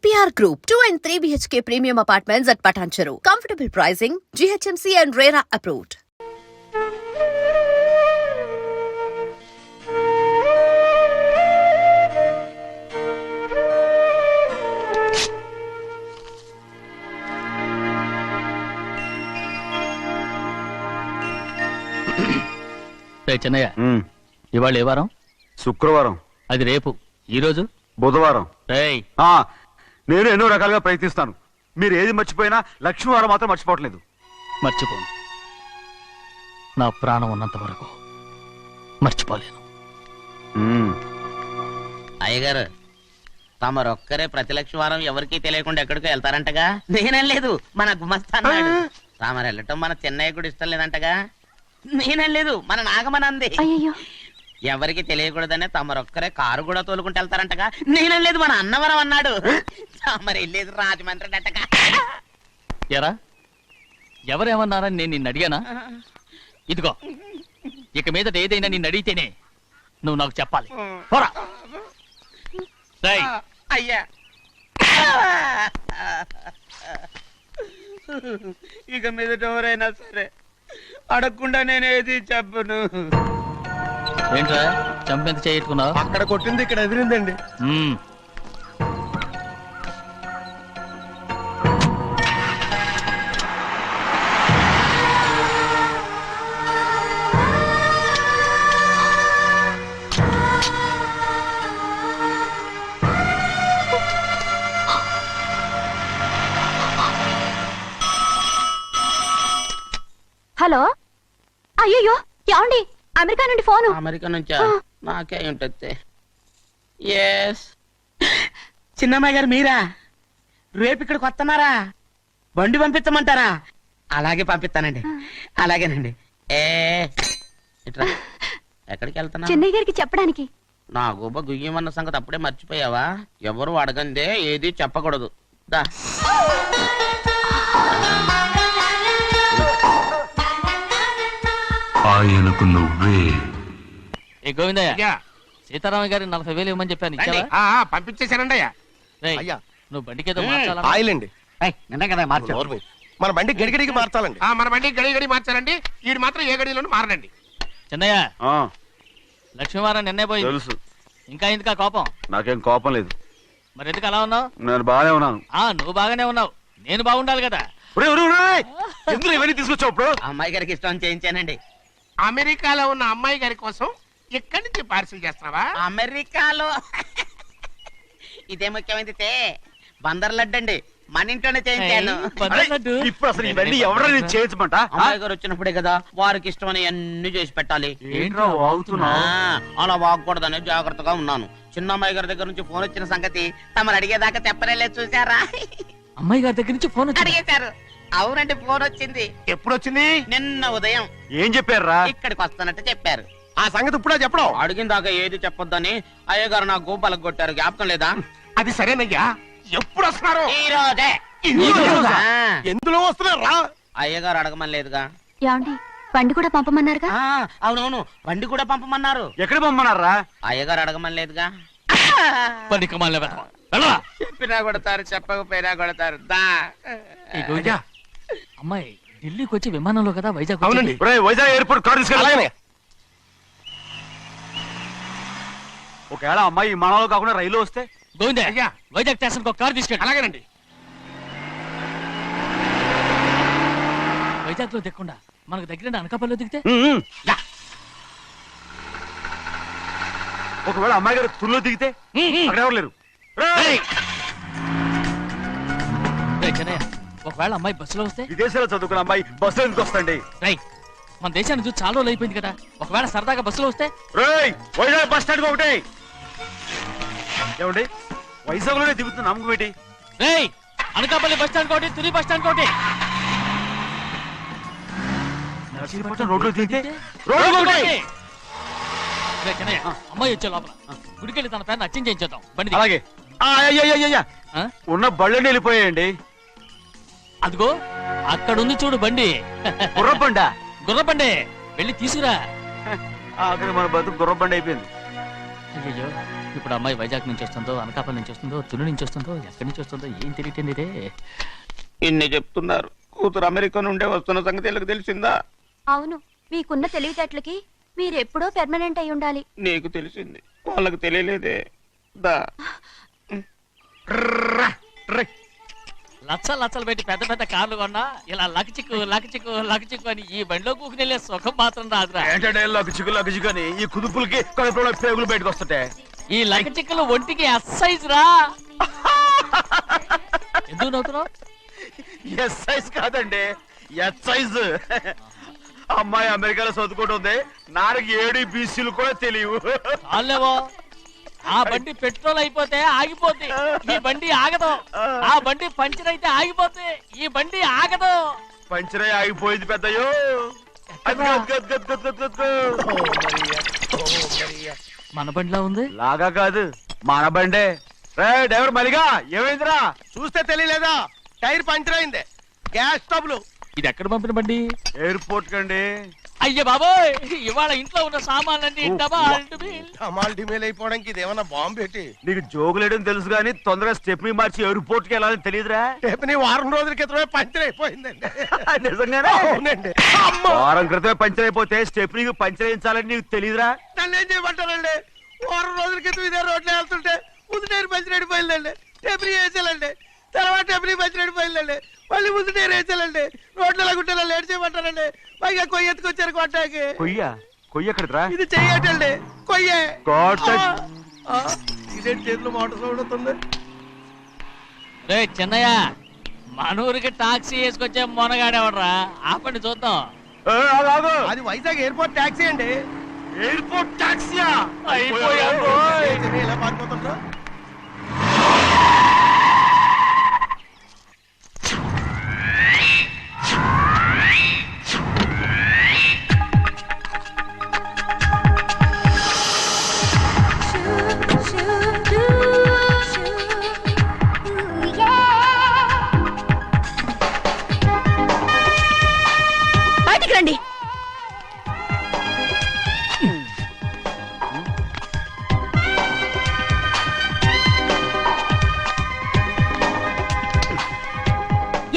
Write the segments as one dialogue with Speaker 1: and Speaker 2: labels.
Speaker 1: EPR Group, 2 and 3 BHK premium apartments at Patancheru. Comfortable pricing, GHMC and RERA approved.
Speaker 2: Chennaiah, ఇవాళ ఏ వారం?
Speaker 3: శుక్రవారం.
Speaker 2: అది రేపు. ఈ రోజు
Speaker 3: బుధవారం. నేను ఎన్నో రకాలుగా ప్రయత్నిస్తాను. మీరు ఏది మర్చిపోయినా లక్ష్మీవారం మాత్రం మర్చిపోవట్లేదు.
Speaker 2: మర్చిపోను. నా ప్రాణం ఉన్నంత వరకు మర్చిపోలేను.
Speaker 4: అయ్యగారు, తమరొక్కరే ప్రతి లక్ష్మీవారం ఎవరికీ తెలియకుండా ఎక్కడికో వెళ్తారంటగా? నేనేం లేదు, మన గుమస్తాను. తామరు వెళ్ళటం మన చెన్నయ్య కూడా ఇష్టం లేదంటగా? నేనేం లేదు, మన నాగమనంది. ఎవరికి తెలియకూడదనే తమరొక్కరే కారు కూడా తోలుకుంటూ వెళ్తారంటగా? నేనేం లేదు, మన అన్నవరం అన్నాడు. తమరు వెళ్ళేది రాజమండ్రి అంటగా?
Speaker 2: ఎరా, ఎవరేమన్నారని నేను నిన్ను అడిగానా? ఇదిగో, ఇక మీదట ఏదైనా నిన్ను అడిగితేనే నువ్వు నాకు చెప్పాలి.
Speaker 4: అయ్యా, ఇక మీదట ఎవరైనా సరే అడగకుండా నేనేది చెప్పను.
Speaker 2: ఏంట్రా చంపెంత చేయట్టుకున్నావు?
Speaker 5: అక్కడ కొట్టింది ఇక్కడ ఎదిరిందండి.
Speaker 6: హలో, అయ్యో ఏమండి, అమెరికా నుండి ఫోను.
Speaker 4: అమెరికా నుంచా? నాకే ఉంటుంది. ఎస్, చిన్నమ్మాయి గారు మీరా? రేపు ఇక్కడికి వస్తున్నారా? బండి పంపించమంటారా? అలాగే పంపిస్తానండి. అలాగేనండి. ఇట్రా. ఎక్కడికి వెళ్తున్నా?
Speaker 6: చెన్నై గారికి చెప్పడానికి.
Speaker 4: నా గుబ్బ గుయ్యమన్న సంగతి అప్పుడే మర్చిపోయావా? ఎవరు అడగందే ఏది చెప్పకూడదు. దా.
Speaker 7: ఆయనకు నువ్వే.
Speaker 2: ఏ గోవిందయ్య, సీతారామ గారి 40,000 ఇవ్వమని చెప్పాను, ఇచ్చావా?
Speaker 5: పంపించేశానండి.
Speaker 2: అయ్యా, నువ్వు బండికేదో మార్చాలా?
Speaker 5: ఆయిల్ అండి. మన బండి గడిగడికి మార్చాలండి. మన బండి గడిగడి మార్చాలండి. వీడు మాత్రం ఏ గడిలోనూ మారనండి.
Speaker 2: చెన్నయ్య, లక్ష్మీవారం నిన్నే పోయి
Speaker 3: తెలుసు.
Speaker 2: ఇంకా ఎందుకా కోపం?
Speaker 3: నాకేం కోపం లేదు.
Speaker 2: మరి ఎందుకు అలా ఉన్నావు?
Speaker 3: నేను బాగానే ఉన్నాను.
Speaker 2: నువ్వు బాగానే ఉన్నావు, నేను బాగుండాలి కదా.
Speaker 3: ఎందుకు ఇవన్నీ తీసుకొచ్చావు? ఇప్పుడు
Speaker 4: అమ్మాయి గారికి ఇష్టం చేయించానండి.
Speaker 5: అమెరికాలో ఉన్న అమ్మాయి గారి కోసం ఎక్కడి నుంచి పార్సిల్ చేస్తున్నావా?
Speaker 4: అమెరికాలో ఇదే ముఖ్యమైనది. బందర్ లడ్డు అండి, మన ఇంట్లోనే చేయించాను.
Speaker 3: ఇప్పుడు అసలు ఇవన్నీ ఎవరైనా చేయించమంట?
Speaker 4: అమ్మాయి గారు వచ్చినప్పుడే కదా వారికి ఇష్టమని అన్ని చేసి పెట్టాలి.
Speaker 3: ఏంట్రా వాగుతున్నా?
Speaker 4: అలా వాగకూడదని జాగ్రత్తగా ఉన్నాను. చిన్న అమ్మాయి గారి దగ్గర నుంచి ఫోన్ వచ్చిన సంగతి తమరు అడిగేదాకా చెప్పలేదు. చూసారా?
Speaker 2: అమ్మాయి గారి దగ్గర నుంచి ఫోన్
Speaker 4: అడిగేశారు. అవునండి, ఫోన్ వచ్చింది.
Speaker 5: ఎప్పుడు వచ్చింది?
Speaker 4: నిన్న ఉదయం.
Speaker 3: ఏం చెప్పారా?
Speaker 4: ఇక్కడికి వస్తానంటే చెప్పారు.
Speaker 5: ఆ సంగతి ఇప్పుడే చెప్పడం.
Speaker 4: అడిగిన దాకా ఏది చెప్పొద్దని అయ్యగారు నా గోపాలకు కొట్టారు. జ్ఞాపకం లేదా?
Speaker 5: అది సరేనయ్యా, ఎప్పుడు వస్తున్నారు?
Speaker 4: ఈ రోజే.
Speaker 5: ఎందులో వస్తున్నారా?
Speaker 4: అయ్యగారు అడగమని లేదుగా.
Speaker 6: ఏమండి, బండి కూడా పంపమన్నారుగా?
Speaker 4: అవునవును, బండి కూడా పంపమన్నారు.
Speaker 3: ఎక్కడ పంపమన్నారా?
Speaker 4: అయ్యగారు అడగమని లేదుగా. చెప్పినా కొడతారు, చెప్పకపోయినా కొడతారు.
Speaker 2: అమ్మాయి ఢిల్లీకి వచ్చి విమానంలో కదా వైజాగ్.
Speaker 5: అవునండి.
Speaker 3: వైజాగ్ ఎయిర్పోర్ట్ కార్ తీసుకెళ్ళి. ఒకవేళ అమ్మాయి విమానంలో కాకుండా రైలు వస్తే?
Speaker 2: గోవిందే, వైజాగ్ స్టేషన్ ఒక కార్ తీసుకెళ్ళి.
Speaker 5: అలాగేనండి.
Speaker 2: వైజాగ్ లో దిక్కుండా మనకు దగ్గర అనకాపల్లిలో దిగితే?
Speaker 3: ఒకవేళ అమ్మాయి గారు తుల్లో దిగితే? అక్కడ ఎవరు లేరు.
Speaker 2: చెన్నయ్య, ఒకవేళ అమ్మాయి బస్సులో వస్తే?
Speaker 3: విదేశాల్లో చదువుకున్న అమ్మాయి బస్సులో ఎందుకు వస్తండి?
Speaker 2: మన దేశాన్ని చూసి చాలా రోజులు అయిపోయింది కదా, ఒకవేళ సరదాగా బస్సులో వస్తే?
Speaker 3: వైజాగ్ బస్ స్టాండ్ ఒకటి ఏమండి, వైజాగ్ లోనే దిగుతున్న నమ్మకం ఏంటి?
Speaker 2: అనకాపల్లి బస్ స్టాండ్ కోటి, తుని బస్ స్టాండ్ కోటి.
Speaker 3: రోడ్లో దిగితే
Speaker 2: అమ్మాయి వచ్చే లోపల గుడికెళ్ళి తన పేరుని అచ్చం చేయించేద్దాం. బండి
Speaker 3: అలాగే. ఉన్న బళ్ళని వెళ్ళిపోయాయండి.
Speaker 2: అదిగో అక్కడుంది చూడు బండి.
Speaker 3: గుర్రబండా?
Speaker 2: గుర్రబండి, వెళ్ళి తీసుకురా.
Speaker 3: అక్కడ మన బతుకు గుర్రబండి అయిపోయింది.
Speaker 2: అయ్యో, ఇప్పుడు అమ్మాయి వైజాగ్ నుంచి వస్తుందో అనకాపల్లి నుంచి వస్తుందో తుని నుంచి వస్తుందో ఎక్కడి నుంచి వస్తుందో ఏం తెలియటండి ఇదే.
Speaker 4: ఇన్ని చెప్తున్నారు, కూతురు అమెరికా నుండే వస్తున్న సంగతి వీళ్ళకి తెలిసిందా?
Speaker 6: అవును, మీకున్న తెలివితేటలకి మీరెప్పుడో పెర్మనెంట్ అయి ఉండాలి.
Speaker 4: నీకు తెలిసింది, వాళ్ళకి తెలియలేదే. దా
Speaker 2: లచ్చలు పెట్టి పెద్ద పెద్ద కార్లు కొన్నా ఇలా లకచిక్కు అని ఈ బండిలో కూకుని వెళ్ళే సుఖం మాత్రం రాదురా.
Speaker 3: ఏంటంటే లగచిక్కు అని ఈ కుదుపులకి కడుపులో పేగులు బయటకు వస్తుంటాయి.
Speaker 2: ఈ లకచిక్కులు ఒంటికి ఎక్సైజ్ రా. ఎందుకు నవ్వుతున్నావు?
Speaker 3: ఎస్ సైజ్ కాదండి, ఎస్ సైజ్. అమ్మాయి అమెరికాలో చదువుకుంటుంది, నాకు 7 బీసీలు కూడా తెలియవు.
Speaker 2: చాలేవో, ఆ బండి పెట్రోల్ అయిపోతే ఆగిపోద్ది, ఈ బండి ఆగదు. ఆ బండి పంచర్ అయితే ఆగిపోతే ఈ బండి ఆగదు.
Speaker 3: పంచరే ఆగిపోయింది పెద్దయ్యో.
Speaker 2: మన బండిలా ఉంది.
Speaker 3: లాగా కాదు, మన బండే. రే డ్రైవర్ మలిగా, ఏమైందిరా?
Speaker 5: చూస్తే తెలియలేదా? టైర్ పంచర్ అయింది. గ్యాస్ స్టవ్లు.
Speaker 2: ఇది ఎక్కడ పంపిన బండి?
Speaker 3: ఎయిర్పోర్ట్ కండి.
Speaker 2: అయ్య బాబోయ్, ఇవాళ ఇంట్లో ఉన్న సామాన్లన్నీ డబాల్ డుబిల్.
Speaker 5: డమాల్ డిమేల్ అయిపోవడానికి ఇదేమన్నా బాంబు పెట్టి
Speaker 3: నీకు జోకులేయడం తెలుసు కానీ తొందరగా స్టెప్ని మార్చి ఎయిర్పోర్ట్ కి వెళ్ళాలని తెలియదురా?
Speaker 5: రేపుని వారం రోజుల క్రితమే పంచర్ అయిపోయిందండి.
Speaker 3: నిజంగానే
Speaker 5: అవునండి. అమ్మో,
Speaker 3: వారం క్రితమే పంచర్ అయిపోతే స్టెప్నీకి పంచర్ వేయించాలని నీకు తెలియదురా?
Speaker 5: నన్ను ఏం చేయమంటారండి? వారం రోజుల క్రితం ఇదే రోడ్లో వెళ్తుంటే ముందు టైర్ పంచర్ అయిపోయిందండి. టెబ్రీ వేసాలండి, తర్వాత టెబ్రీ పంచర్ అయిపోయిందండి. మళ్ళీ ముందు టైర్ వేసాలండి. రోడ్లు ఎలాగుంటే నన్ను ఏడు చేయమంటారండి? పైగా కొయ్య ఎత్తుకొచ్చారు కొట్టాకి.
Speaker 3: కొయ్య ఎక్కడిదిరా?
Speaker 5: ఇది చెయ్యటండి, కొయ్యే.
Speaker 3: God.
Speaker 5: ఇదేంటి చేతిలో మోటార్ సౌండ్ అవుతుంది?
Speaker 2: రే చిన్నయ్య, మన ఊరికి టాక్సీ వేసుకొచ్చే మొనగాడేవడరా? ఆపండి చూద్దాం.
Speaker 3: ఆగు.
Speaker 5: అది వైజాగ్ ఎయిర్పోర్ట్ ట్యాక్సీ అండి.
Speaker 3: ఎయిర్పోర్ట్ టాక్సీయా?
Speaker 2: అయిపోయాం రోయ్.
Speaker 5: ఏంటి ఇలా పారిపోతుండ్రు?
Speaker 1: బయటికి రండి.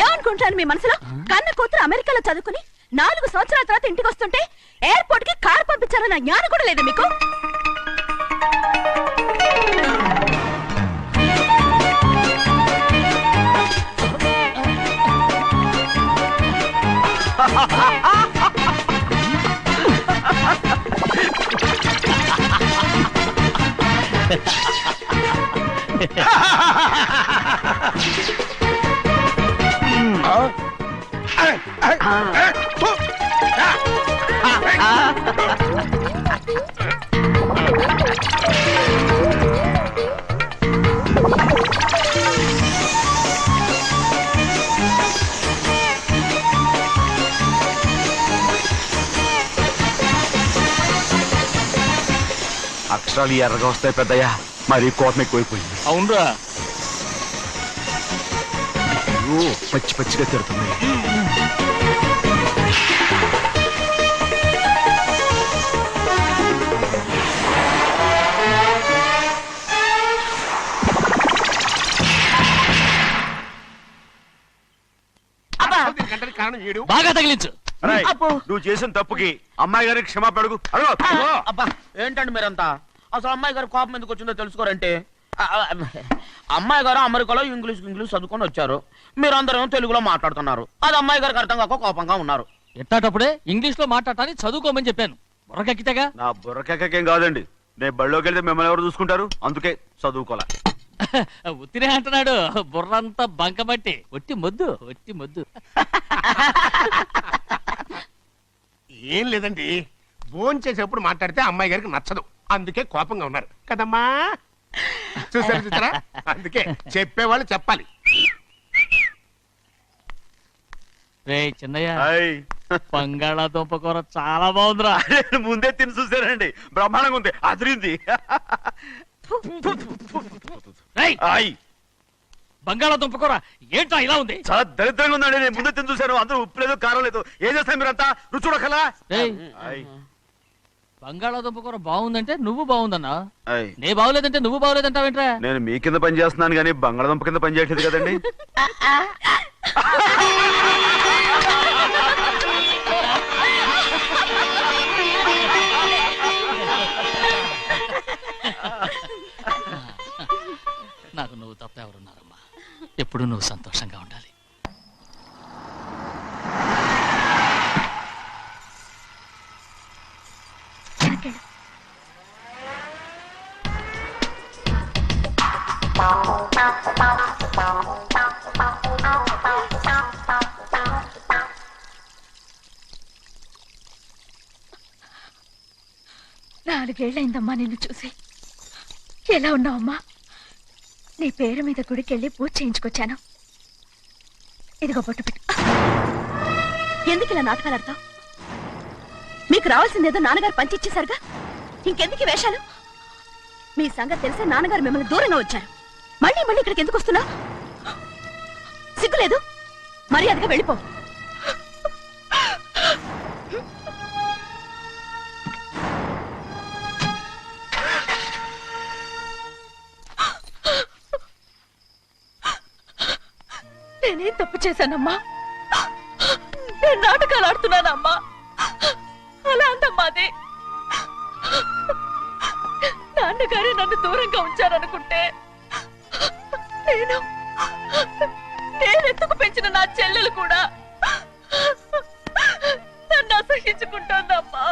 Speaker 1: ఏమనుకుంటాను మీ మనసులో? కన్న కూతురు అమెరికాలో చదువుకుని 4 సంవత్సరాల తర్వాత ఇంటికి వస్తుంటే ఎయిర్పోర్ట్ కి కారు పంపించారన్న జ్ఞానం కూడా లేదా మీకు?
Speaker 3: అక్షరాలు ఎర్రగా వస్తాయి పెద్దయ్యా, మరి కోపం ఎక్కువైపోయింది.
Speaker 2: అవునరా,
Speaker 3: అయ్యో, పచ్చి పచ్చిగా తిడుతుంది.
Speaker 5: గంటకి కారణం ఏడు.
Speaker 2: బాగా తగిలించు.
Speaker 3: అరేయ్, నువ్వు చేసిన తప్పుకి అమ్మాయి గారికి క్షమాపణ అడుగు. అడుగు.
Speaker 4: అబ్బా, ఏంటండి మీరంతా? అసలు అమ్మాయి గారు కోపం ఎందుకు వచ్చిందో తెలుసుకోరంటే, అమ్మాయి గారు అమెరికాలో ఇంగ్లీష్ చదువుకొని వచ్చారు, మీరందరూ తెలుగులో మాట్లాడుతున్నారు. అది అమ్మాయి గారికి అర్థం కాక కోపంగా ఉన్నారు.
Speaker 2: ఎట్టాటప్పుడే ఇంగ్లీష్ లో మాట్లాడటానికి చదువుకోమని చెప్పాను. బుర్రకెక్కితేగా.
Speaker 3: నా బుర్రకేకేం కాదండి, నేను బళ్ళోకి వెళ్తే మిమ్మల్ని ఎవరు చూసుకుంటారు? అందుకే చదువుకోలే.
Speaker 2: ఉత్తినే అంటున్నాడు, బుర్రంతా బంకబట్టి. ఒట్టి మొద్దు.
Speaker 5: ఏం లేదండి, భోజనం చేసేప్పుడు మాట్లాడితే అమ్మాయి గారికి నచ్చదు, అందుకే కోపంగా ఉన్నారు కదమ్మా. చూసారా? అందుకే చెప్పేవాళ్ళు చెప్పాలి.
Speaker 2: రే చిన్నయ్య,
Speaker 3: హాయ్.
Speaker 2: బంగాళాదుంప కూర చాలా బాగుందిరా.
Speaker 3: నేను ముందే తిని చూసానండి, బ్రహ్మాండంగా ఉంది, అదిరింది.
Speaker 2: రేయ్,
Speaker 3: హాయ్.
Speaker 2: బంగాళాదుంప కూర ఏంటో ఇలా ఉంది?
Speaker 3: చాలా దరిద్రంగా ఉందండి, నేను ముందే తిని చూశాను. అందరూ ఉప్పు లేదు, కారం లేదు. ఏం చేస్తాను మీరంతా? రుచి చూడకలా.
Speaker 2: రేయ్,
Speaker 3: హాయ్.
Speaker 2: బంగాళాదుంప కూర బాగుందంటే నువ్వు బాగుందన్నా,
Speaker 3: అయ్,
Speaker 2: నే బాగులేదంటే నువ్వు బాగులేదంటావేంట్రా?
Speaker 3: నేను మీ కింద పని చేస్తున్నాను కానీ బంగాళదుంప కింద పని చేయట్లేదు కదండి.
Speaker 2: నాకు నువ్వు తప్ప ఎవరున్నారమ్మా? ఎప్పుడు నువ్వు సంతోషంగా ఉండాలి.
Speaker 1: నాలుగేళ్లైందమ్మా నిన్ను చూసి. ఎలా ఉన్నావమ్మా? నీ పేరు మీద గుడికెళ్ళి పూజ చేయించుకొచ్చాను. ఇదిగో బొట్టు పెట్టు. ఎందుకు ఇలా నాటకాలు ఆడతావు? మీకు రావాల్సిందేదో నాన్నగారు పంచిచ్చేశారుగా, ఇంకెందుకు ఈ వేషాలు? మీ సంగతి తెలిసే నాన్నగారు మిమ్మల్ని దూరంగా వచ్చారు. మళ్ళీ మళ్ళీ ఇక్కడికి ఎందుకు వస్తున్నా? సిగ్గులేదు? మర్యాదగా వెళ్ళిపో. నేనేం తప్పు చేశానమ్మా? నేను నాటకాలు ఆడుతున్నానమ్మా. అలా అందమ్మా అది. నాన్నగారే నన్ను దూరంగా ఉంచారనుకుంటే నేనెత్తుకు పెంచిన నా చెల్లెలు కూడా నన్ను అసహించుకుంటోందమ్మా.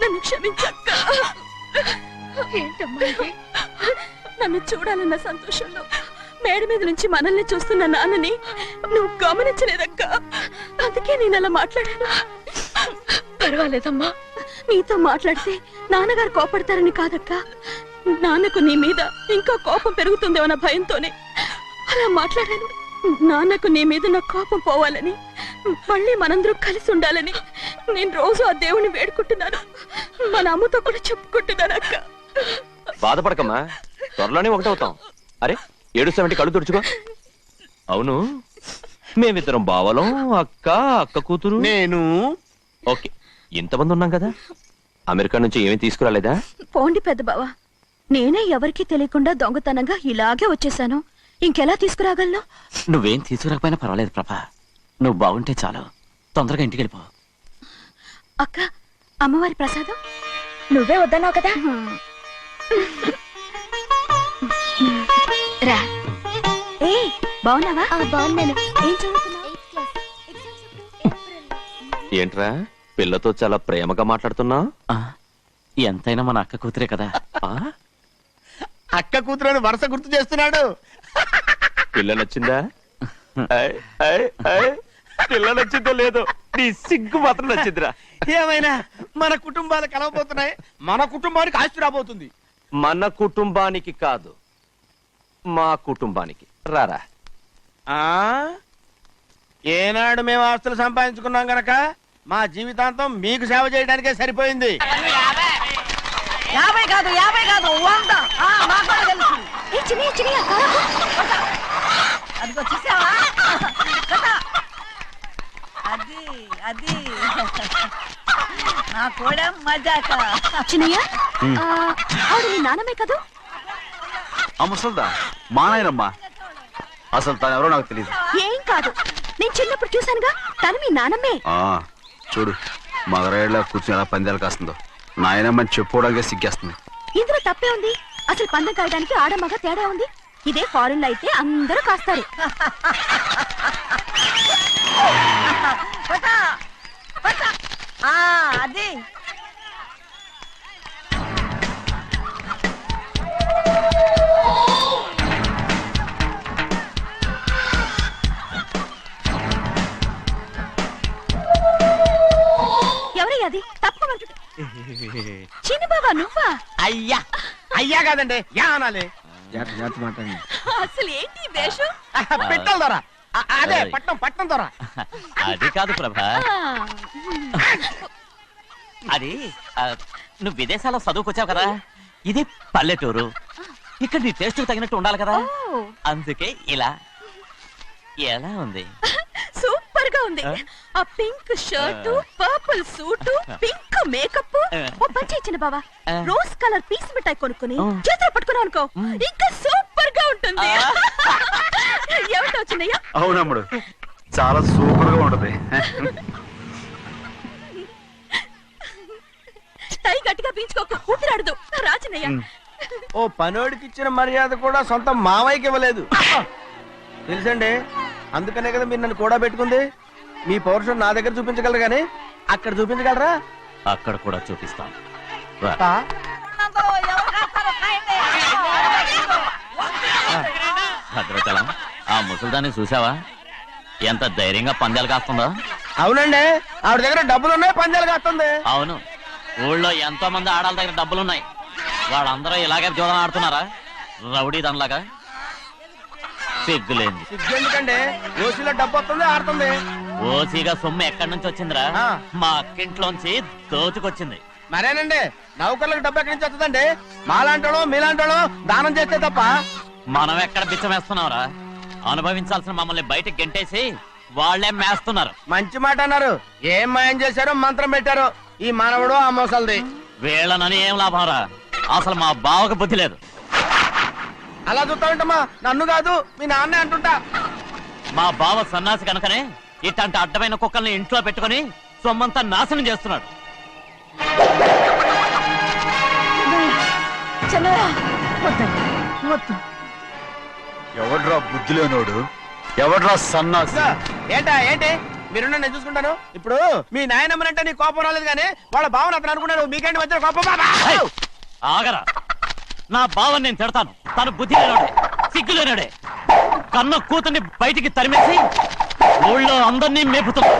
Speaker 1: నన్ను క్షమించక్క. ఏంటమ్మా ఇది? నన్ను చూడాలన్న సంతోషంలో మేడ మీద నుంచి మనల్ని చూస్తున్న నాన్నని నువ్వు గమనించలేదక్క. అందుకే నేను అలా మాట్లాడాను. పర్వాలేదమ్మా, నీతో మాట్లాడితే నాన్నగారు కోపడతారని కాదక్క. నాన్నకు నీ మీద ఇంకా కోపం పెరుగుతుందేమన్న భయంతోనే అలా మాట్లాడాను. నాన్నకు నీ మీద నా కోపం పోవాలని, మళ్ళీ మనందరూ కలిసి ఉండాలని నేను రోజు ఆ దేవుని వేడుకుంటున్నాను. మన అమ్మతో కూడా చెప్పుకుంటున్నాను అక్క.
Speaker 7: బాధపడకమ్మా, త్వరలోనే ఒకటవుతాం. అరే ఏడుస్తామంటే కళ్ళు తుడుచుకో. అవును, మేమిద్దరం బావలం, అక్క కూతురు,
Speaker 5: నేను.
Speaker 7: ఓకే, ఇంతమంది ఉన్నాం కదా. అమెరికా నుంచి ఏమీ తీసుకురాలేదా?
Speaker 1: పోండి పెద్ద బావ, నేనే ఎవరికీ తెలియకుండా దొంగతనంగా ఇలాగే వచ్చేసాను. ఇంకెలా తీసుకురాగలను?
Speaker 8: నువ్వేం తీసుకురాకపోయినా పర్వాలేదు ప్రభా, నువ్వు బాగుంటే చాలు. తొందరగా ఇంటికి వెళ్ళిపో.
Speaker 1: అక్క, అమ్మవారి ప్రసాదం నువ్వే వద్దన్నావు కదా. రా. ఏ బాగున్నావా? బాగున్నాను. ఏం చదువుతున్నావు?
Speaker 7: ఏంట్రా పిల్లతో చాలా ప్రేమగా మాట్లాడుతున్నా?
Speaker 8: ఆ, ఎంతైనా మన అక్క కూతురే కదా.
Speaker 5: అక్క కూతురని వరుస గుర్తు చేస్తున్నాడు.
Speaker 7: పిల్ల నచ్చిందా? పిల్ల నచ్చిందో లేదో, నీ సిగ్గు మాత్రం నచ్చిందిరా.
Speaker 5: ఏమైనా మన కుటుంబాలు కలవబోతున్నాయి, మన కుటుంబానికి ఆస్తి రాబోతుంది.
Speaker 7: మన కుటుంబానికి కాదు, మా కుటుంబానికి. రారా.
Speaker 5: ఆ ఏనాడు మేము ఆస్తులు సంపాదించుకున్నాం గనక మా జీవితాంతం మీకు సేవ చేయడానికే సరిపోయింది.
Speaker 1: 50 కాదు 100. అదిగో చూసావా?
Speaker 9: అది నా కూడా మజాక.
Speaker 1: చిన్నయ్య, ఆవిడ నీ నాన్నమే కదూ?
Speaker 3: ముసల్దా మా నాయనమ్మా. అసలు తను ఎవరో నాకు తెలియదు.
Speaker 1: ఏం కాదు, నేను చిన్నప్పుడు చూశానుగా, తను మీ నాన్నమ్మే.
Speaker 3: చూడు మగరాయిలా కూర్చుని ఎలా పందాలు కాస్తుందో. నాయనమ్మని చెప్పుకోవడానికి సిగ్గేస్తుంది.
Speaker 1: ఇందులో తప్పే ఉంది? అసలు పందెం కాయడానికి ఆడమగ తేడా ఉంది. ఇదే ఫారెన్ లో అయితే అందరూ కాస్తారు.
Speaker 9: అది
Speaker 1: ఎవరయ్యా అది? తప్పమంటు చిన్న బాబా నువ్వా?
Speaker 5: అయ్యా అయ్యా కాదండి, యా అనాలి.
Speaker 1: అసలు ఏంటి ఈ వేషం?
Speaker 5: పెట్టాలి ద్వారా అదే పట్నం పట్నం దొర.
Speaker 8: అది కాదు ప్రభా, అది నువ్వు విదేశాల్లో చదువుకొచ్చావు కదా, ఇది పల్లెటూరు, ఇక్కడ నీ టేస్ట్ తగినట్టు ఉండాలి కదా, అందుకే ఇలా. ఎలా ఉంది?
Speaker 1: సూపర్ గా ఉంది. ఆ pink shirt, purple suit, pink makeup. ఓ పచ్చి ఇచ్చిన బావా, రోజ్ కలర్ పీస్ మిఠాయి కొనుక్కుని చేతిలో పట్టుకున్నావు అనుకో, ఇంకా సూపర్ గా ఉంటుంది. ఏమిటో చిన్నయ్య?
Speaker 3: అవునమ్ముడు, చాలా సూపర్ గా ఉంటది.
Speaker 1: టై గట్టిగా పీంచుకోకు, ఊపిరాడదు. రాచినయ్య,
Speaker 5: ఓ పనోడికి ఇచ్చిన మర్యాద కూడా సొంత మావయ్యకి ఇవ్వలేదు తెలుసండి. అందుకనే కదా మీరు నన్ను కూడా పెట్టుకుంది. మీ పౌరుషం నా దగ్గర చూపించగలరు కానీ అక్కడ చూపించగలరా?
Speaker 8: అక్కడ కూడా చూపిస్తాను రా. భద్రాచలం, ఆ ముసల్దాన్ని చూసావా? ఎంత ధైర్యంగా పందాలు కాస్తుందో.
Speaker 5: అవునండి, ఆవిడ దగ్గర డబ్బులు ఉన్నాయి, పందాలు కాస్తుంది.
Speaker 8: అవును, ఊళ్ళో ఎంతో మంది ఆడాళ్ళ దగ్గర డబ్బులున్నాయి, వాళ్ళందరూ ఇలాగే జోదం ఆడుతున్నారా రౌడీ దానిలాగా? సిగ్గులేంది.
Speaker 5: ఎందుకంటే ఓసీలో డబ్బు వస్తుంది, ఆడుతుంది.
Speaker 8: ఓసీగా సొమ్ము ఎక్కడి నుంచి వచ్చిందిరా? మా అక్కింట్లోంచి దోచుకొచ్చింది.
Speaker 5: మరేనండి, నౌకర్లకు డబ్బు ఎక్కడి నుంచి వస్తుందండి? మాలాంటోళ్ళు మీలాంటోళ్ళు దానం చేస్తే తప్ప.
Speaker 8: మనం ఎక్కడ బిచ్చం వేస్తున్నావురా? అనుభవించాల్సిన మమ్మల్ని బయటకు గెంటేసి వాళ్లే మేస్తున్నారు.
Speaker 5: మంచి మాట అన్నారు. ఏం మాయం చేశారో మంత్రం పెట్టారు ఈ మానవుడు ఆ మోసల్ది.
Speaker 8: వీళ్ళనని ఏం లాభంరా? అసలు మా బావకు బుద్ధి లేదు.
Speaker 5: అలా చూస్తా ఉంటామా? నన్ను కాదు మీ నాన్నే అంటుంటా.
Speaker 8: మా బావ సన్నాసి కనుకనే ఇట్లాంటి అడ్డమైన కుక్కల్ని ఇంట్లో పెట్టుకుని సొమ్మంతా నాశనం చేస్తున్నాడు.
Speaker 3: ఎవడ్రా బుద్ధి లేనోడు? ఎవడ్రా సన్నాసి?
Speaker 5: ఏంటా ఏంటి? మీరు నేను చూసుకుంటాను. ఇప్పుడు మీ నాయనమ్మనంటే నీ కోపం రాలేదు కానీ వాళ్ళ భావన అతను అనుకున్నాడు. మీకేంటి మధ్య కోపం?
Speaker 8: ఆగరా, నా బావని నేను తిడతాను. తను బుద్ధి లేనాడే, సిగ్గు లేనాడే, కన్న కూతుర్ని బయటికి తరిమేసి ఊళ్ళో అందరినీ మేపుతున్నా.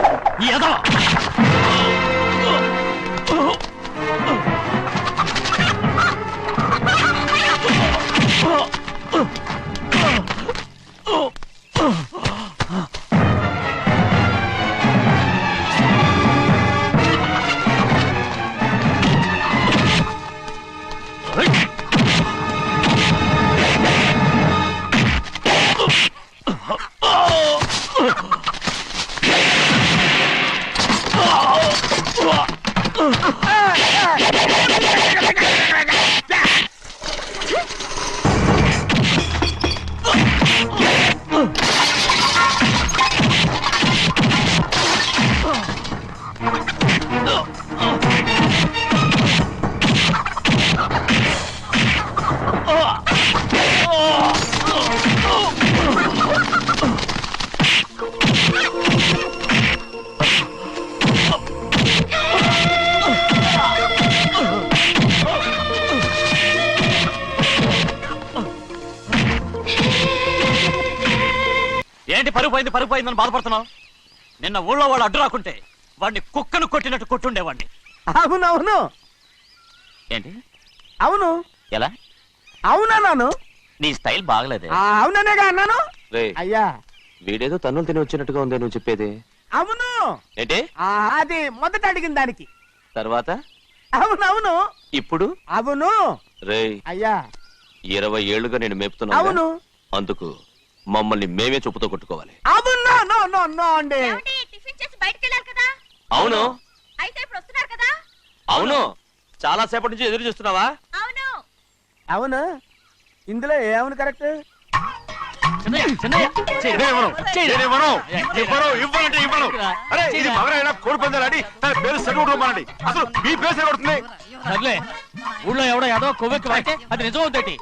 Speaker 8: ఏదో ఏంటి పరుగు పోయిందని బాధపడుతున్నావు? నిన్న ఊళ్ళో వాళ్ళు అడ్డు రాకుంటే వాడిని కుక్కను కొట్టినట్టు కొట్టుండేవాడిని.
Speaker 5: అవునవును.
Speaker 8: ఏంటి?
Speaker 5: అవును.
Speaker 8: ఎలా?
Speaker 5: అవునన్నాను.
Speaker 8: నీ స్టైల్ బాగలేదే.
Speaker 5: అవుననేగా అన్నాను. అయ్యా,
Speaker 7: వీడేదో తన్నులు తిని వచ్చినట్టుగా ఉంది నువ్వు చెప్పేది.
Speaker 5: అవును.
Speaker 7: ఏంటి?
Speaker 5: అది మొదట అడిగిన దానికి.
Speaker 7: తర్వాత?
Speaker 5: అవునవును.
Speaker 7: ఇప్పుడు?
Speaker 5: అవును.
Speaker 7: రేయ్,
Speaker 5: అయ్యా
Speaker 7: 20 ఏళ్లుగా నేను మేపుతున్నా.
Speaker 5: అవును.
Speaker 7: అందుకు మమ్మల్ని మేమే చెప్పుతో కొట్టుకోవాలి.
Speaker 5: అవును. నో నో నో అండి.
Speaker 1: టిఫిన్ చేసి బయటికి వెళ్ళారు కదా?
Speaker 7: అవును.
Speaker 1: అయితే ఇప్పుడు వస్తున్నారు కదా?
Speaker 7: అవును. చాలా సేపటి నుంచి ఎదురు చూస్తున్నావా?
Speaker 1: అవును.
Speaker 5: అవును. ఇందులో ఏమవును కరెక్ట్?
Speaker 3: కోడి పందాలని పేరు సెలవుమానండి. అసలు మీ పేరు సెలవుతుంది.
Speaker 2: సర్లే, ఊళ్ళో ఎవడో ఏదో కొవ్వెక్కి వాడితే అది నిజం అవుతాయి.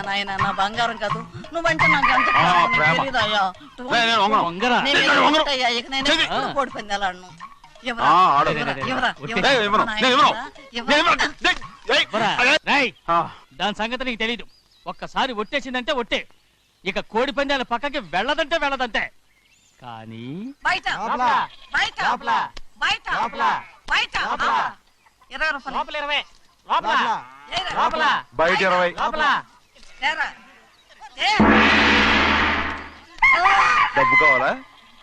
Speaker 9: నాయన నా బంగారం కాదు, నువ్వంటే నాకు అంత
Speaker 3: ప్రేమ.
Speaker 9: తెలీదయ్యా.
Speaker 2: వంగరా.
Speaker 9: నేను ఎదుగుతాయ్యా, ఇక నేను ఎప్పుడు కోడి పందాలాడను. ఎవరా?
Speaker 2: రేయ్, దాని సంగతి నీకు తెలీదు. ఒక్కసారి ఒట్టేసిందంటే ఒట్టే. ఇక కోడి పందాల పక్కకి వెళ్ళదంటే వెళ్ళదంతే. కానీ
Speaker 9: బయట బయట బయట బయట 20 రూపాయలు.
Speaker 2: లోపల 20, లోపల
Speaker 3: బయట 20.
Speaker 9: ఏరా. ఏ.
Speaker 3: డబ్బు కావాలా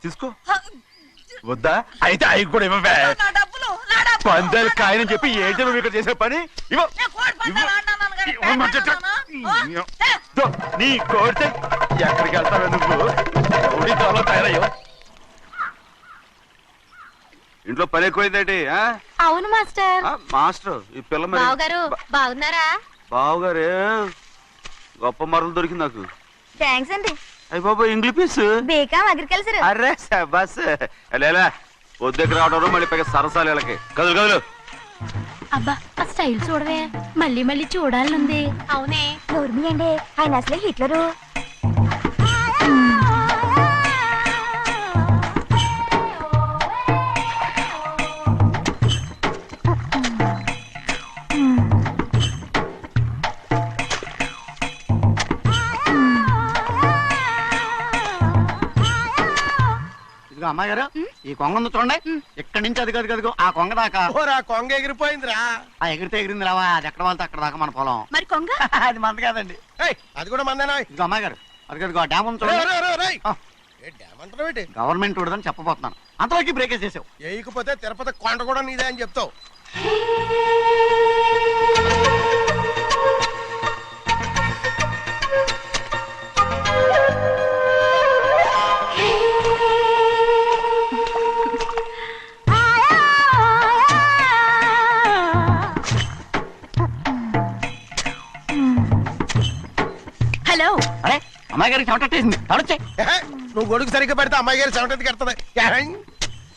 Speaker 3: తీసుకో. వద్దా అయితే అవి కూడా ఇవ్వవే.
Speaker 9: నా డబ్బులు నా డబ్బులు.
Speaker 3: పందాలు కాయని చెప్పి ఏంటి నువ్వు ఇక్కడ చేసే పని? ఇవ్వ.
Speaker 9: నేను కోడి పందాలు ఆడినాను కానీ
Speaker 3: ఇవ్వమంటే
Speaker 9: పెట్టాను.
Speaker 3: దో, నీ కోడితే ఎక్కడికి వెళ్తావే నువ్వు? కోడి త్వరలో తయారయ్యో. ఇంట్లో పని ఎక్కువైందేంటి?
Speaker 6: అవును మాస్టర్.
Speaker 3: మాస్టర్ ఈ పిల్ల మరి
Speaker 6: బావగారు బాగున్నారా?
Speaker 3: బావగారే గొప్ప మరలు దొరికింది నాకు.
Speaker 6: థ్యాంక్స్ అండి.
Speaker 3: అయ్యి బాబు ఇంగ్లీష్ పీస్.
Speaker 6: బేకాం అగ్రికల్చర్.
Speaker 3: అరే బస్ లేలా పొద్దుకు రావడం మళ్ళీ పైగా సరసాలు వీళ్ళకి. కదులు కదులు.
Speaker 6: అబ్బా ఆ స్టైల్ చూడవే, మళ్ళీ మళ్ళీ చూడాలనుంది. అవునే నోర్మి అండి, ఆయన అసలే హిట్లరు.
Speaker 5: ఇదిగో అమ్మాయి గారు, ఈ కొంగ ఉంది చూడండి. ఇక్కడి నుంచి అది కదిగో ఆ కొంగ దాకా. కొంగ ఎగిరిపోయిందిరా. ఆ ఎగిరితే ఎగిరింది రావా, అది ఎక్కడ వాళ్ళతో అక్కడ దాకా మన పొలం.
Speaker 6: మరి కొంగ
Speaker 5: అది మంద కాదండి. అది కూడా మందేనా? ఇదిగో అమ్మాయి గారు, అది కదిగో ఆ డ్యామ్ ఉంది చూడండి. గవర్నమెంట్ ఉండదని చెప్పబోతున్నాను, అంతలోకి బ్రేక్ వేసేసావు.
Speaker 10: వేయకపోతే తిరుపతి కొండ కూడా నీదే అని చెప్తావు.
Speaker 6: హలో.
Speaker 5: అరే అమ్మాయి గారికి చెమటేసింది, తడొచ్చే.
Speaker 10: నువ్వు గొడుగు సరిగ్గా పెడితే అమ్మాయి గారి చెమటకి ఎడుతుంది.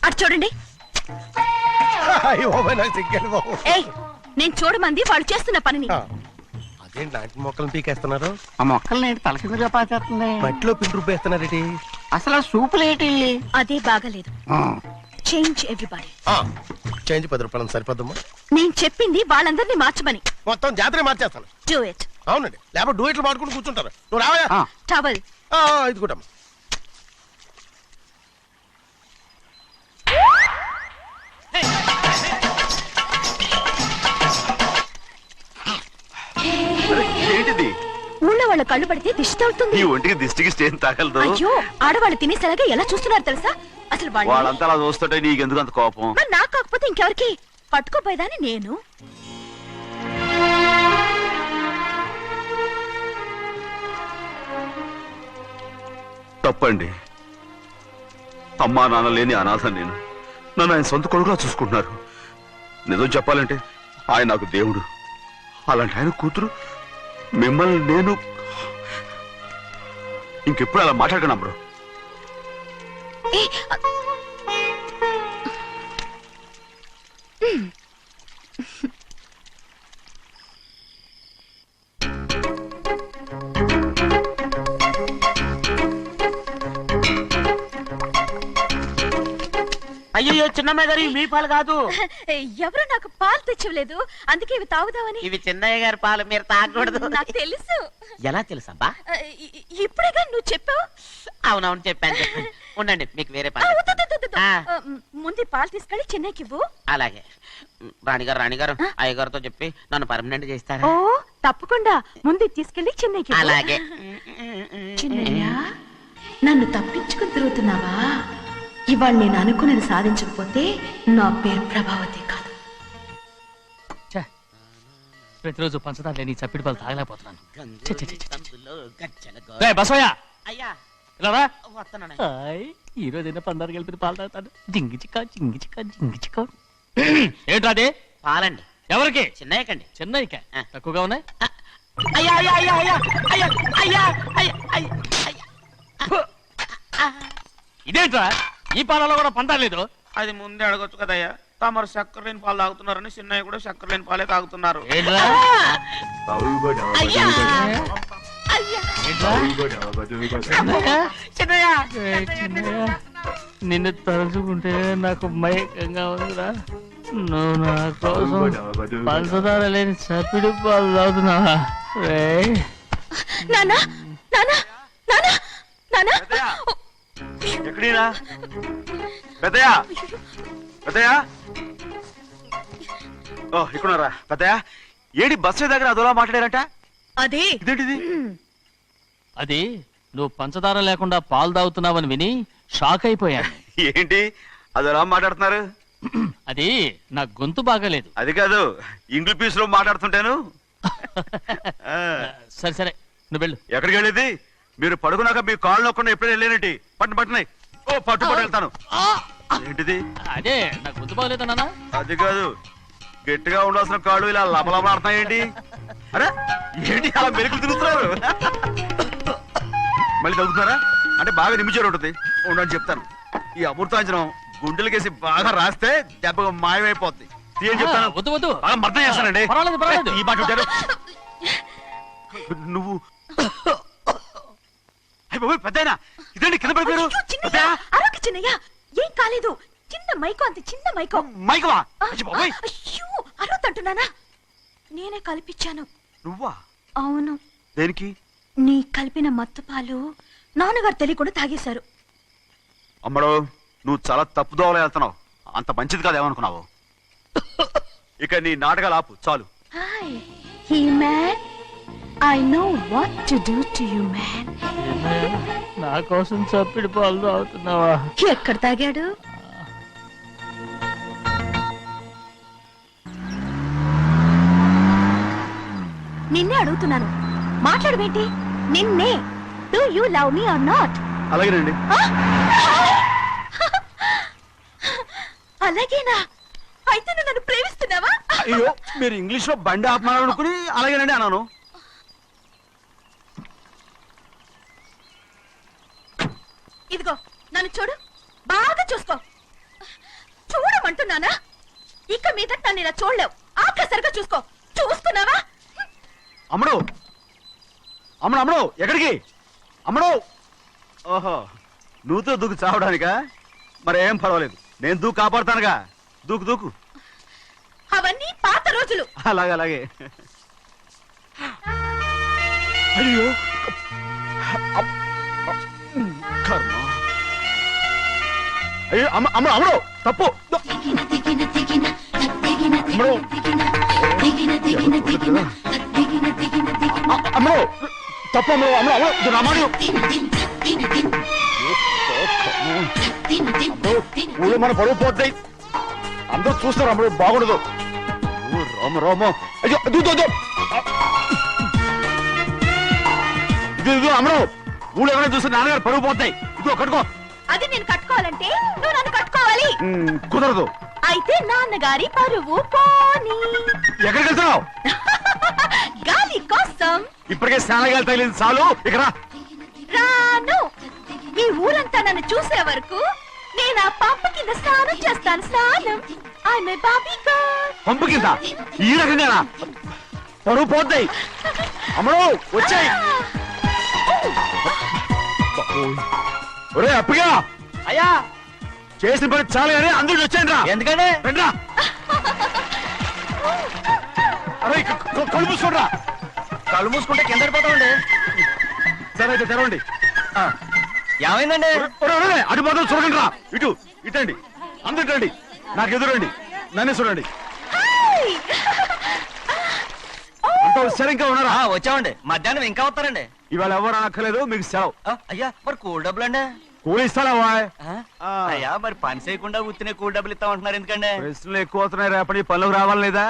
Speaker 1: అటు చూడండి.
Speaker 10: నాకు సిగ్గాను బాబు.
Speaker 1: ఏయ్, నేను చూడమంది వాళ్ళు చేస్తున్న పనిని.
Speaker 10: అదేంటి నాటి మొక్కలను పీకేస్తున్నారు?
Speaker 5: ఆ మొక్కల్ని ఏంటి తల కింద చేస్తుంది?
Speaker 10: మట్టిలో పిండి రూపేస్తున్నారేటి?
Speaker 5: అసలు ఆ సూపులేటి?
Speaker 1: అదే బాగలేదు. Change everybody.
Speaker 10: చేంజ్ 10 రూపాయలు సరిపోద్దమ్మా.
Speaker 1: నేను చెప్పింది వాళ్ళందరినీ మార్చమని.
Speaker 10: మొత్తం జాతర మార్చేస్తాను.
Speaker 1: Do it.
Speaker 10: అవునండి, లేకపోతే డూయిట్లు మాడుకుంటూ కూర్చుంటారు. నువ్వు రావా?
Speaker 1: టవల్.
Speaker 10: ఇది కూడా
Speaker 3: ఏంటిది?
Speaker 1: ఊళ్ళో వాళ్ళ కళ్ళు పడితే దిష్టి తగులుతుంది.
Speaker 3: ఈ ఒంటికి దిష్టికి స్టేన్ తాగలదు.
Speaker 1: అయ్యో, ఆడవాళ్ళు తినేసేలాగా ఎలా చూస్తున్నారు తెలుసా? అసలు
Speaker 3: వాళ్ళంతా అలా చూస్తుంటే నీకెందుకు అంత కోపం?
Speaker 1: మరి నాకు కాకపోతే ఇంకెవరికి? పట్టుకోపోయేదాన్ని నేను.
Speaker 3: తప్పండి. అమ్మా నాన్న లేని అనాథ నేను. నన్ను ఆయన సొంత కొడుకులా చూసుకుంటున్నారు. నిజం చెప్పాలంటే ఆయన నాకు దేవుడు. అలాంటి ఆయన కూతురు మిమ్మల్ని నేను ఇంకెప్పుడు అలా మాట్లాడగలను బ్రో.
Speaker 4: అయ్యో చిన్నమ్మాయి గారు, మీ పాలు కాదు.
Speaker 1: ఎవరు నాకు పాలు తెచ్చివ్వలేదు, అందుకే ఇవి తాగుదామని.
Speaker 4: ఇవి చిన్నయ్య గారి పాలు, మీరు తాగకూడదు.
Speaker 1: నాకు తెలుసు.
Speaker 4: ఎలా తెలుసబ్బా?
Speaker 1: ఇప్పుడేగా నువ్వు చెప్పావు.
Speaker 4: అవునవును చెప్పాను. ఉండండి, మీకు వేరే పాలు.
Speaker 1: ముందు పాలు తీసుకెళ్ళి చిన్నకి ఇవ్వు.
Speaker 4: అలాగే. రాణిగారు అయ్యగారితో చెప్పి నన్ను పర్మనెంట్ చేస్తారా?
Speaker 1: ఓ తప్పకుండా, ముందు తీసుకెళ్ళి చిన్నకి.
Speaker 4: అలాగే.
Speaker 1: చిన్నయ్య, నన్ను తప్పించుకుని తిరుగుతున్నావా? ఇవాళ నేను అనుకున్నది సాధించకపోతే నా పేరు ప్రభావతి కాదు.
Speaker 2: ప్రతిరోజు పంచదార లేని చప్పిడి పాలు తాగలేకపోతున్నాను.
Speaker 4: అయ్యా
Speaker 2: ఇలా
Speaker 4: వస్తున్నాను.
Speaker 2: ఈ రోజైనా పందారు కలిపి పాలు తాగుతాను. జింగి చిక్క జింగి చిక్క జింగి చిక్క. ఏంట్రా అదే?
Speaker 4: పాలండి.
Speaker 2: ఎవరికి?
Speaker 4: చిన్నయ్యకండి.
Speaker 2: చిన్నయ్యక తక్కువగా ఉన్నాయి.
Speaker 4: అయ్యా అయ్యా అయ్యా అయ్యా అయ్యా అయ్యా అయ్యా అయ్యా అయ్యా.
Speaker 2: ఇదేంట్రా, ఈ పాలలో కూడా పంటలేదు?
Speaker 4: అది ముందే అడగొచ్చు కదయ్యా. తమరు చక్కెర లేని పాలు తాగుతున్నారని చిన్నయ్య కూడా చక్కెర లేని పాలే తాగుతున్నారు.
Speaker 2: ఏంట్రా?
Speaker 4: అయ్యా చిన్నయ్య,
Speaker 2: నిన్ను తలుచుకుంటే నాకు మైకంగా ఉందిరా. నువ్వు నా కోసం పంచదార లేని చప్పిడి పాలు తాగుతున్నావా?
Speaker 1: నానా నానా నానా నానా
Speaker 3: ఎక్కడీరా పెద్దయా? పెద్దయా, ఓ ఇక్కడున్నారా? పెద్దయా, ఏడి బస్సు దగ్గర అదోలా మాట్లాడారంట.
Speaker 1: అదే
Speaker 3: ఇదేంటిది?
Speaker 2: అది నువ్వు పంచదార లేకుండా పాలు తాగుతున్నావని విని షాక్ అయిపోయాను.
Speaker 3: ఏంటి అది ఎలా మాట్లాడుతున్నారు?
Speaker 2: అది నా గొంతు బాగాలేదు.
Speaker 3: అది కాదు, ఇంగ్లీష్ లో మాట్లాడుతుంటాను. ఆ,
Speaker 2: సరే సరే నువ్వు వెళ్ళు.
Speaker 3: ఎక్కడికి వెళ్ళేది? మీరు పడుకున్నాక మీ కాళ్ళు నొక్కకుండా ఎప్పుడైనా వెళ్ళేనంటి? పట్టునాయి. ఓ పట్టు వెళ్తాను. ఏంటిది?
Speaker 2: అదే నా గొంతు బాగలేదు నాన్న.
Speaker 3: అది కాదు, గట్టిగా ఉండాల్సిన కాళ్ళు ఇలా లబలబలాడుతున్నాయేంటి? అరే ఏంటి అలా మెరుకులు తిరుగుతున్నారు? మళ్ళీ తగ్గుతున్నారా? అంటే బాగా నిమిషాలు ఉంటుంది. ఉండని చెప్తాను. ఈ అమృతాంజనం గుండెలకేసి బాగా రాస్తే దెబ్బగా మాయమైపోద్ది. తీయని చెప్తాను.
Speaker 2: వద్దు వద్దు,
Speaker 3: బాగా మర్దం చేస్తానండి.
Speaker 2: పర్వాలేదు పర్వాలేదు.
Speaker 3: ఈ మాట ఉంటారు నువ్వు. పెద్దయినా ఇదండి కింద పడిపోయారు.
Speaker 1: అయ్యో, చిన్నయ్య, అరవకు చిన్నయ్య. ఏం కాలేదు, చిన్న మైకో, అంత చిన్న మైకో.
Speaker 3: మైకవా?
Speaker 1: అయ్యో, అరవతంటున్నానా? నేనే కల్పించాను.
Speaker 3: నువ్వా?
Speaker 1: అవును.
Speaker 3: దేనికి?
Speaker 1: నీ కలిపిన మత్తు పాలు నాన్నగారు తెలియకుండా తాగేశారు.
Speaker 3: అమ్మడో, నువ్వు చాలా తప్పుదోవలో వెళ్తున్నావు. అంత మంచిది కాదు ఏమనుకున్నావు? ఇక నీ నాటకాలు ఆపు చాలు.
Speaker 1: Hi he man, I know what to do to you man.
Speaker 2: నా కోసం చప్పిడి పాలు తాగుతున్నావా?
Speaker 1: ఎక్కడ తాగాడు? నిన్నే అడుగుతున్నాను, మాట్లాడబేంటి? నిన్నే. Do you love me or not?
Speaker 3: అలాగేనండి.
Speaker 1: అలాగేనా? అయితే నువ్వు నన్ను ప్రేమిస్తున్నావా?
Speaker 3: అయ్యో, మీరు ఇంగ్లీష్ లో బండి ఆపమాలనుకుని అలాగేనండి అన్నాను.
Speaker 1: ఇదిగో నన్ను చూడు, బాగా చూసుకో. చూడమంటున్నానా? ఇక మీద నన్ను ఇలా చూడలేవు. ఆఖసరిగా చూసుకో. చూస్తున్నావా?
Speaker 3: అమ్మడు అమ్మడు అమ్మడు ఎక్కడికి? అమ్మడు. ఓహో, నువ్వుతో దూకు చావడానికా? మరేం పర్వాలేదు, నేను దూకు కాపాడుతానుగా. దూకు దూకు.
Speaker 1: అవన్నీ పాత రోజులు.
Speaker 3: అలాగే అలాగే. అయ్యో కర్మ. అయ్యో అమ్మ అమ్మ అమ్మడు తప్పు. అమ్మడు అమ్మడు తప్పు. అమ్మడు అమ్మడు అమ్మడు రామాడు. ఊళ్ళో మన పరువు పోతాయి, అందరూ చూస్తారు. అమ్మడు బాగుండదు. రామ రామ. అయ్యో ఇది అమ్మడు, ఊళ్ళో ఎవరైనా చూస్తే నాన్నగారు పరువు పోతాయి. ఇదిగో కట్టుకో.
Speaker 1: అది నేను కట్టుకోవాలంటే నువ్వు నన్ను కట్టుకోవాలి.
Speaker 3: కుదరదు.
Speaker 1: అయితే నాన్నగారి పరువు పోనీ.
Speaker 3: ఎక్కడికి వెళ్తున్నావు?
Speaker 1: గాలి కోసం.
Speaker 3: ఇప్పటికే స్నానగాలి తగిలింది చాలు. ఇక్కడ
Speaker 1: రాను. ఈ ఊరంతా నన్ను చూసే వరకు నేను ఆ పంపు కింద స్నానం చేస్తాను. స్నానం. ఆమె బాబీ గర్ల్.
Speaker 3: పంపు కింద ఈ రకంగా పరువు పోతాయి. అమ్మడు వచ్చాయి. ఒరే అప్పగా,
Speaker 8: అయ్యా
Speaker 3: చేసిన పని చాలు కానీ అందరికి వచ్చాను రా.
Speaker 8: ఎందుకంటే
Speaker 3: రండి రా. అరే కళ్ళు మూసుకోండి.
Speaker 8: కళ్ళు మూసుకుంటే కింద పడిపోతామండి.
Speaker 3: సరే అయితే తెరవండి.
Speaker 8: ఏమైందండి?
Speaker 3: అటు మాత్రం చూడండి రా. ఇటు ఇటండి, అందరు రండి. నాకు ఎదురండి, నన్నే చూడండి. అంతా సరిగ్గా ఉన్నారా?
Speaker 8: వచ్చామండి. మధ్యాహ్నం ఇంకా వస్తారండి.
Speaker 3: ఇవాళ ఎవరు అనక్కర్లేదు, మీకు సెలవు.
Speaker 8: అయ్యా మరి కూల్ డబ్బులు అండి?
Speaker 3: కూలి ఇస్తారా?
Speaker 8: అయ్యా మరి పని చేయకుండా ఉత్తినే కూల్ డబ్బులు ఇస్తామంటున్నారు ఎందుకండి?
Speaker 3: ప్రశ్నలు ఎక్కువ అవుతున్నాయి. రేపటి పనులకు రావాలి లేదా?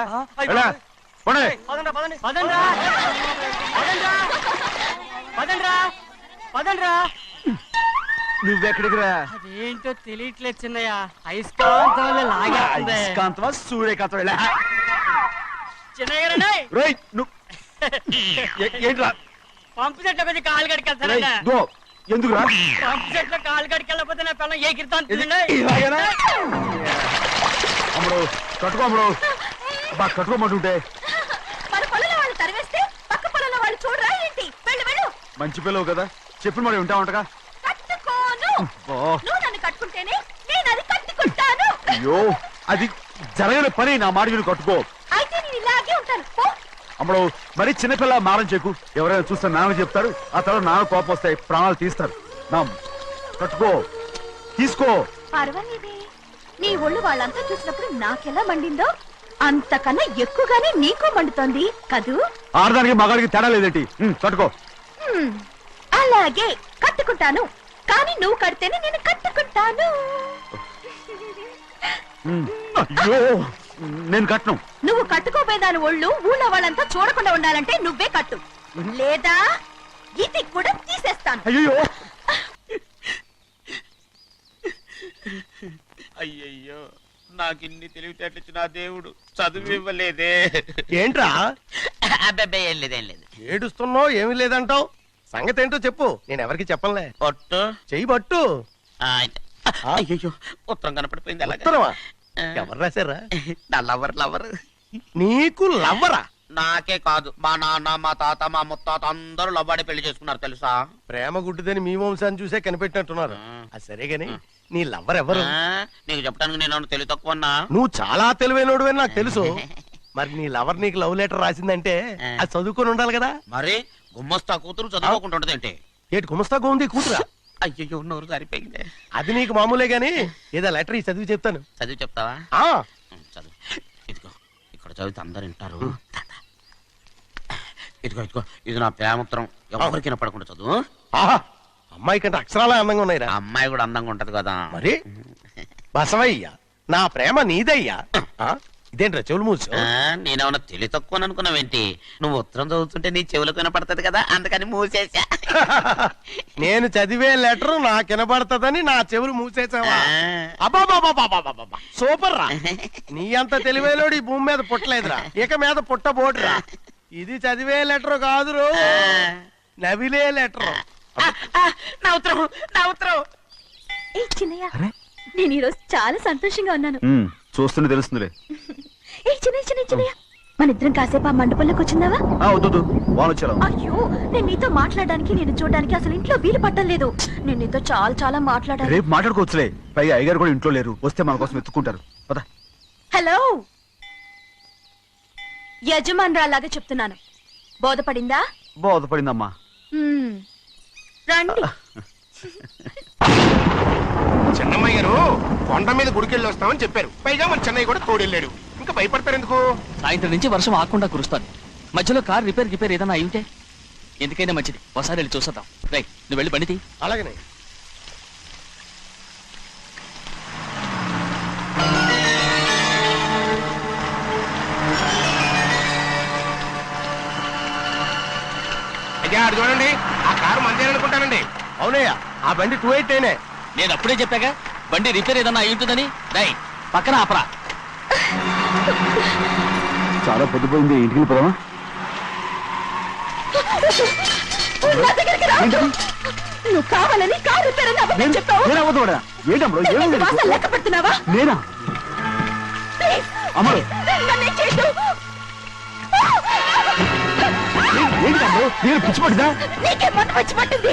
Speaker 3: నువ్వెక్కడికి రా?
Speaker 9: అదేంటో తెలియట్లేదు చిన్నయ్య. అయస్కాంతంలో
Speaker 3: అయస్కాంతమా సూర్యకాంతం?
Speaker 9: చిన్నయ్య గారండి,
Speaker 3: ఏంట్రా?
Speaker 9: పంపు చెట్ల కొంచెం కాలు కడికెళ్తానండి.
Speaker 3: ఎందుకురా?
Speaker 9: పంపు చెట్ల కాలు కడికెళ్ళకపోతే నా పిల్లలు ఏ కిర్తాను.
Speaker 3: అమ్మడు కట్టుకో. అమ్మడు బాగా కట్టుకోమంటుంటే
Speaker 1: మన పొలంలో వాళ్ళు తరివేస్తే పక్క పొలంలో వాళ్ళు చూడరా ఏంటి? వెళ్ళు వెళ్ళు.
Speaker 3: మంచి పిల్లవు కదా, చెప్పిన మరి ఉంటావంటగా.
Speaker 1: కట్టుకోను. నువ్వు నన్ను కట్టుకుంటేనే నేను అది కట్టుకుంటాను.
Speaker 3: అయ్యో, అది జరగని పని. నా మాట మీరు కట్టుకో.
Speaker 1: అయితే నేను ఇలాగే ఉంటాను. పో.
Speaker 3: అమ్మడు మరి చిన్నపిల్ల మారం చెక్కు. ఎవరైనా చూస్తే నాన్న చెప్తారు. ఆ తర్వాత నాన్న కోపం వస్తాయి, ప్రాణాలు తీస్తారు. నా కట్టుకో, తీసుకో.
Speaker 1: పర్వాలేదే, నీ ఒళ్ళు వాళ్ళంతా చూసినప్పుడు నాకెలా మండిందో అంతకన్నా ఎక్కువగానే నీకు మండుతోంది కదూ.
Speaker 3: ఆడదానికి మగాడికి తేడా లేదేంటి? కట్టుకో.
Speaker 6: అలాగే కట్టుకుంటాను, కానీ నువ్వు కడితేనే నేను కట్టుకుంటాను.
Speaker 3: అయ్యో నేను కట్టను.
Speaker 6: నువ్వు కట్టుకోపోయేదాని ఒళ్ళు ఊళ్ళో వాళ్ళంతా చూడకుండా ఉండాలంటే నువ్వే కట్టు, లేదా ఇది కూడా తీసేస్తాను.
Speaker 3: అయ్యో
Speaker 4: అయ్యయ్యో, నాకు ఇన్ని తెలివితేటలు ఇచ్చిన దేవుడు చదువు ఇవ్వలేదే.
Speaker 10: ఏంట్రా
Speaker 4: అబ్బాయి ఏం లేదు, ఏం లేదు.
Speaker 10: ఏడుస్తున్నావు? ఏమీ లేదంటావు. సంగతి ఏంటో చెప్పు, నేను ఎవరికి చెప్పనులే.
Speaker 4: పొట్టు
Speaker 10: చెయ్యి పట్టు.
Speaker 4: అయ్యో, ఉత్తరం కనపడిపోయింది. అలాగే
Speaker 10: ఉత్తరమా? ఎవరు రాశారా?
Speaker 4: నా లవర్ లవర్.
Speaker 10: నీకు లవ్వరా?
Speaker 4: నాకే కాదు, మా నాన్న, మా తాత, మా ముత్తాత అందరూ లవ్వాడి పెళ్లి చేసుకున్నారు తెలుసా.
Speaker 10: ప్రేమ గుడ్డిదని మీ వంశాన్ని చూసే కనిపెట్టినట్టున్నారు. అది సరే గాని నీ లవ్వర్ ఎవరు?
Speaker 4: నీకు చెప్పడానికి నేను తెలివి తక్కువన్నా.
Speaker 10: నువ్వు చాలా తెలివైనడు అని నాకు తెలుసు. మరి నీ లవర్ నీకు లవ్ లెటర్ రాసిందంటే అది చదువుకొని ఉండాలి కదా.
Speaker 4: మరి గుమ్మస్తా కూతురు చదువుకోకుండా ఉండదేంటి?
Speaker 10: ఏటి గుమస్తాగా ఉంది కూతురా?
Speaker 4: అయ్యో, నోరు సరిపోయింది.
Speaker 10: అది నీకు మామూలే గాని ఏదో లెటర్ ఈ చదివి చెప్తాను.
Speaker 4: చదివి చెప్తావా?
Speaker 10: ఆ
Speaker 4: చదువు. ఇదిగో ఇక్కడ చదివితే అందరు వింటారు. ఇదిగో ఇదిగో, ఇది నా ప్రేమోత్తరం. ఎవరికి వినపడకుండా చదువు.
Speaker 10: ఆహా, అమ్మాయి కంటే అక్షరాలే అందంగా ఉన్నాయిరా.
Speaker 4: ఆ అమ్మాయి కూడా అందంగా ఉంటది కదా.
Speaker 10: మరి బసవయ్య, నా ప్రేమ నీదయ్యా. ఆ, ఇదేంట్రా చెవులు మూసు?
Speaker 4: నేనేమన్నా తెలివి తక్కువ అనుకున్నావేంటి? నువ్వు ఉత్తరం చదువుతుంటే నీ చెవులకు వినపడుతుంది కదా, అందుకని మూసేసా.
Speaker 10: నేను చదివే లెటర్ నాకు వినపడుతుందని నా చెవులు మూసేసావా? అబ్బాబాబాబాబాబాబా, సూపర్ రా. నీ అంత తెలివేలోడు ఈ భూమి మీద పుట్టలేదురా, ఇక మీద పుట్టబోడురా. ఇది చదివే లెటర్ కాదురు, నవిలే లెటర్.
Speaker 4: నా ఉత్తరం, నా ఉత్తరం.
Speaker 6: ఏ చిన్నయ్య, నేను ఈరోజు చాలా సంతోషంగా ఉన్నాను.
Speaker 3: చూస్తుంటే తెలుస్తుందిలే.
Speaker 6: ఏ చిన్నయ్య, మన ఇద్దరం కాసేపు ఆ మండపంలోకి వచ్చిందావా?
Speaker 3: వద్దు, వాళ్ళు వచ్చారు.
Speaker 6: అయ్యో, నేను నీతో మాట్లాడడానికి, నేను చూడడానికి అసలు ఇంట్లో వీలు పట్టలేదు. నేను నీతో చాలా చాలా మాట్లాడాలి.
Speaker 3: రేపు మాట్లాడుకోవచ్చులే. పైగా అయ్యగారు కూడా ఇంట్లో లేరు, వస్తే మన కోసం ఎత్తుకుంటారు. పద.
Speaker 6: హలో, యజమానురాలాగా చెప్తున్నాను, బోధపడిందా?
Speaker 3: బోధపడిందమ్మా.
Speaker 6: రండి.
Speaker 10: చెన్నమ్మాయి గారు కొండ మీద గుడికెళ్ళి వస్తామని చెప్పారు. పైగా మన చెన్నయ్య కూడా తోడెళ్ళాడు. ఇంకా భయపడతారు ఎందుకు?
Speaker 2: సాయంత్రం నుంచి వర్షం ఆకుండా కురుస్తాను. మధ్యలో కార్ రిపేర్ ఏదైనా అయి ఉంటే ఎందుకైనా మంచిది, ఒకసారి వెళ్ళి చూసేద్దాం. రై, నువ్వు వెళ్ళి బండి తీ.
Speaker 10: అలాగనే. అయ్యా, అది చూడండి, ఆ కారు మందేననుకుంటానండి. అవునయ్యా, ఆ బండి 288.
Speaker 2: నేను అప్పుడే చెప్పాగా బండి రిపేర్ ఏదన్నా అయి ఉంటుందని. రై, పక్కన ఆపరా.
Speaker 3: చాలా పొద్దుపోయింది, ఇంటికి పోదామా?
Speaker 6: నా దగ్గరికి రా. నువ్వు కావాలని కారు రిపేర్ అని అబద్ధం చెప్పావు.
Speaker 3: ఏంటమ్మా
Speaker 6: వాసన లెక్క పెడుతున్నావా?
Speaker 3: నేనా?
Speaker 6: ప్లీజ్,
Speaker 3: అమ్మా,
Speaker 6: నన్నేం చేయొద్దు.
Speaker 3: ఏంటమ్మా నేను పిచ్చి పట్టిదా?
Speaker 6: నీకే మొత్తం వచ్చి పట్టింది.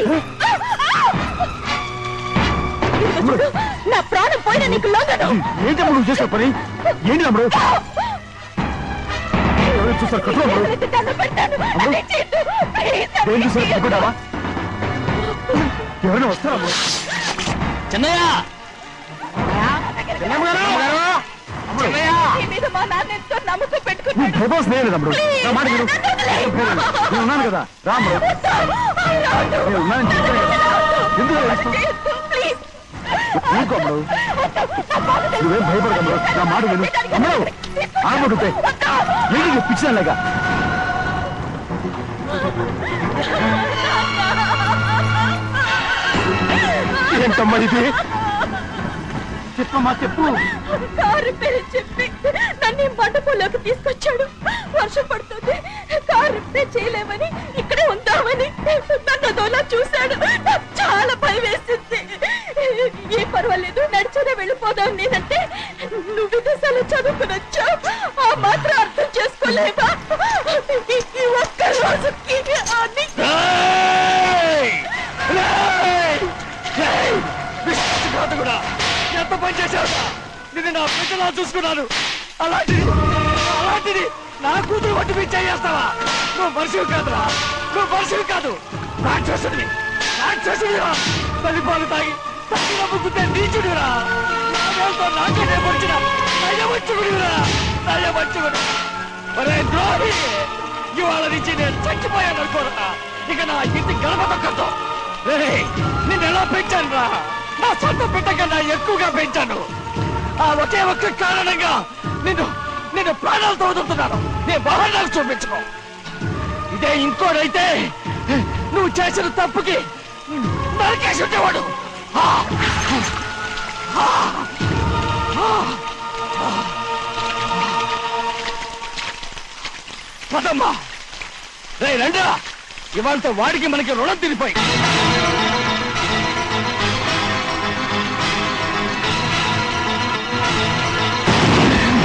Speaker 6: ఇదిగో చూడు, నా ప్రాణం పోయినా నీకు లొంగను.
Speaker 3: ఏంటమ్మా నువ్వు చేసే పని? ఏంటి అమ్మడు? చూస్తారు కట్టు అమ్మడు.
Speaker 6: దండం పెడతాను. అదే చేయొద్దు. ప్లీజ్,
Speaker 3: ఏం చూసారు భయపడ్డావా? ఎవరైనా వస్తారా?
Speaker 2: చెన్నయ్య,
Speaker 6: నీ మీద మా నాన్న ఎంతో నమ్మకం పెట్టుకున్నాడు.
Speaker 3: ప్రభాస్ నేను అమ్మడు, నా మాట విను. నేను ఉన్నాను కదా, రామ్మడు. నేను ఉన్నానని చెప్పాను కదా, ఎందుకు వేస్తావు?
Speaker 6: ప్లీజ్,
Speaker 3: నీకు అమ్మడు, నువ్వేం భయపడకమ్మడు, నా మాట విను. అమ్మడు ఆడబడుతాయి ఏంటి పిచ్చినాలేక? ఏంటమ్మా ఇది? చెప్పమ్మా, చెప్పు.
Speaker 1: కారు పేరు చెప్పి నన్ను ఈ మండపంలోకి తీసుకొచ్చాడు. వర్షం పడుతుంది, కారు రిపేర్ చేయలేమని ఇక్కడే ఉందామని నన్ను అదోలా చూశాడు. నాకు చాలా భయం వేసింది. ఏ పర్వాలేదు, నడిచేనే వెళ్ళిపోదాం నేనంటే, నువ్వు విదేశాలు చదువుకుని వచ్చావు, ఆ మాత్రం అర్థం చేసుకోలేవా? ఈ ఒక్క రోజుకి అన్ని
Speaker 2: ఎంత పని చేశావు? నిన్ను నా బిడ్డలా చూసుకున్నాను, అలాంటిది నా కూతురు వంటి మీద చేస్తావా? నువ్వు మనిషివి కాదురా, నువ్వు మనిషివి కాదు, రాక్షసుడివి. తల్లిపాలు తాగి తల్లిగా ముగ్గుతే నీచుడురా, నాకేనే పొడిచిన నయవంచుకుడివిరా. ఒరే ద్రోహి, ఇవాళ నుంచి నేను చచ్చిపోయాను అనుకోరా. ఇక నా ఇంటి గడప దొక్కతో నిన్ను ఎలా పెంచాను రా? నా సొంత బిడ్డ కన్నా ఎక్కువగా పెంచాను. ఆ ఒకే ఒక్క కారణంగా నిన్ను నిన్ను ప్రాణాలతో వదులుతున్నాను. నేను బహానాలు చూపించుకో. ఇదే ఇంకోడైతే నువ్వు చేసిన తప్పుకి నరికేసి ఉండేవాడు. పదమ్మా, రే రండిరా. ఇవాళతో వాడికి మనకి రుణం తిరిగిపోయి